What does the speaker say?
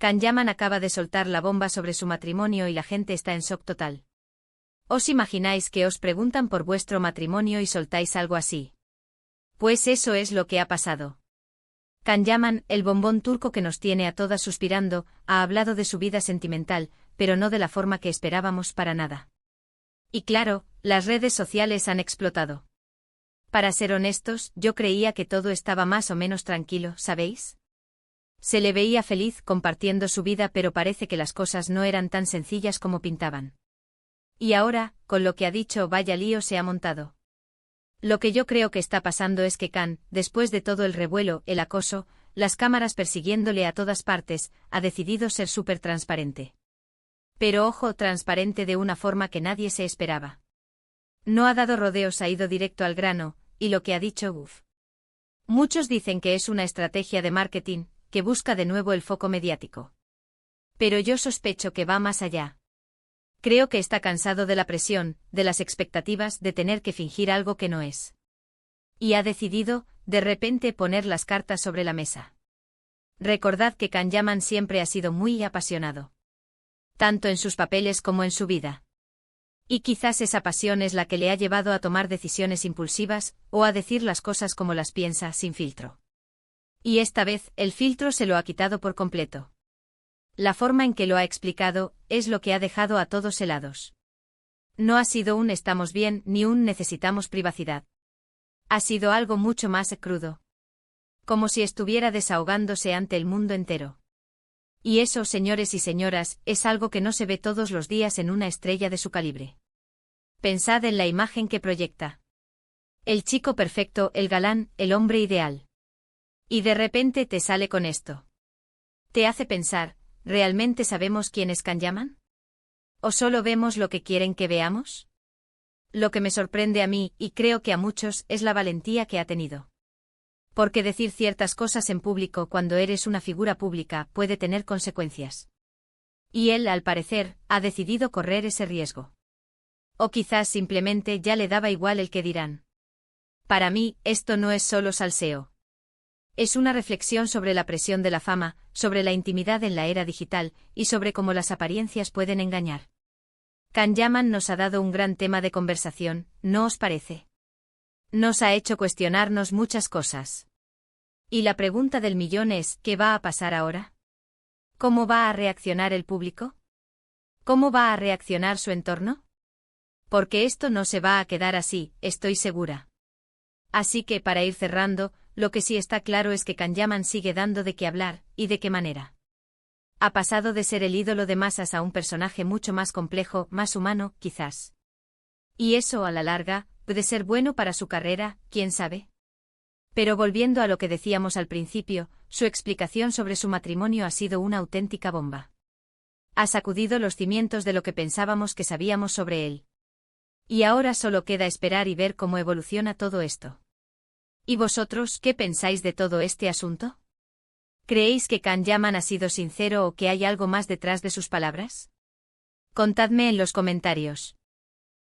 Can Yaman acaba de soltar la bomba sobre su matrimonio y la gente está en shock total. ¿Os imagináis que os preguntan por vuestro matrimonio y soltáis algo así? Pues eso es lo que ha pasado. Can Yaman, el bombón turco que nos tiene a todas suspirando, ha hablado de su vida sentimental, pero no de la forma que esperábamos para nada. Y claro, las redes sociales han explotado. Para ser honestos, yo creía que todo estaba más o menos tranquilo, ¿sabéis? Se le veía feliz compartiendo su vida, pero parece que las cosas no eran tan sencillas como pintaban. Y ahora, con lo que ha dicho, vaya lío se ha montado. Lo que yo creo que está pasando es que Can, después de todo el revuelo, el acoso, las cámaras persiguiéndole a todas partes, ha decidido ser súper transparente. Pero ojo, transparente de una forma que nadie se esperaba. No ha dado rodeos, ha ido directo al grano, y lo que ha dicho, uff. Muchos dicen que es una estrategia de marketing, que busca de nuevo el foco mediático. Pero yo sospecho que va más allá. Creo que está cansado de la presión, de las expectativas, de tener que fingir algo que no es. Y ha decidido, de repente, poner las cartas sobre la mesa. Recordad que Can Yaman siempre ha sido muy apasionado. Tanto en sus papeles como en su vida. Y quizás esa pasión es la que le ha llevado a tomar decisiones impulsivas, o a decir las cosas como las piensa, sin filtro. Y esta vez, el filtro se lo ha quitado por completo. La forma en que lo ha explicado, es lo que ha dejado a todos helados. No ha sido un estamos bien, ni un necesitamos privacidad. Ha sido algo mucho más crudo. Como si estuviera desahogándose ante el mundo entero. Y eso, señores y señoras, es algo que no se ve todos los días en una estrella de su calibre. Pensad en la imagen que proyecta. El chico perfecto, el galán, el hombre ideal. Y de repente te sale con esto. Te hace pensar, ¿realmente sabemos quién es Can Yaman? ¿O solo vemos lo que quieren que veamos? Lo que me sorprende a mí, y creo que a muchos, es la valentía que ha tenido. Porque decir ciertas cosas en público cuando eres una figura pública puede tener consecuencias. Y él, al parecer, ha decidido correr ese riesgo. O quizás simplemente ya le daba igual el que dirán. Para mí, esto no es solo salseo. Es una reflexión sobre la presión de la fama, sobre la intimidad en la era digital, y sobre cómo las apariencias pueden engañar. Can Yaman nos ha dado un gran tema de conversación, ¿no os parece? Nos ha hecho cuestionarnos muchas cosas. Y la pregunta del millón es, ¿qué va a pasar ahora? ¿Cómo va a reaccionar el público? ¿Cómo va a reaccionar su entorno? Porque esto no se va a quedar así, estoy segura. Así que, para ir cerrando, lo que sí está claro es que Can Yaman sigue dando de qué hablar, ¿y de qué manera? Ha pasado de ser el ídolo de masas a un personaje mucho más complejo, más humano, quizás. Y eso, a la larga, puede ser bueno para su carrera, ¿quién sabe? Pero volviendo a lo que decíamos al principio, su explicación sobre su matrimonio ha sido una auténtica bomba. Ha sacudido los cimientos de lo que pensábamos que sabíamos sobre él. Y ahora solo queda esperar y ver cómo evoluciona todo esto. ¿Y vosotros, qué pensáis de todo este asunto? ¿Creéis que Can Yaman ha sido sincero o que hay algo más detrás de sus palabras? Contadme en los comentarios.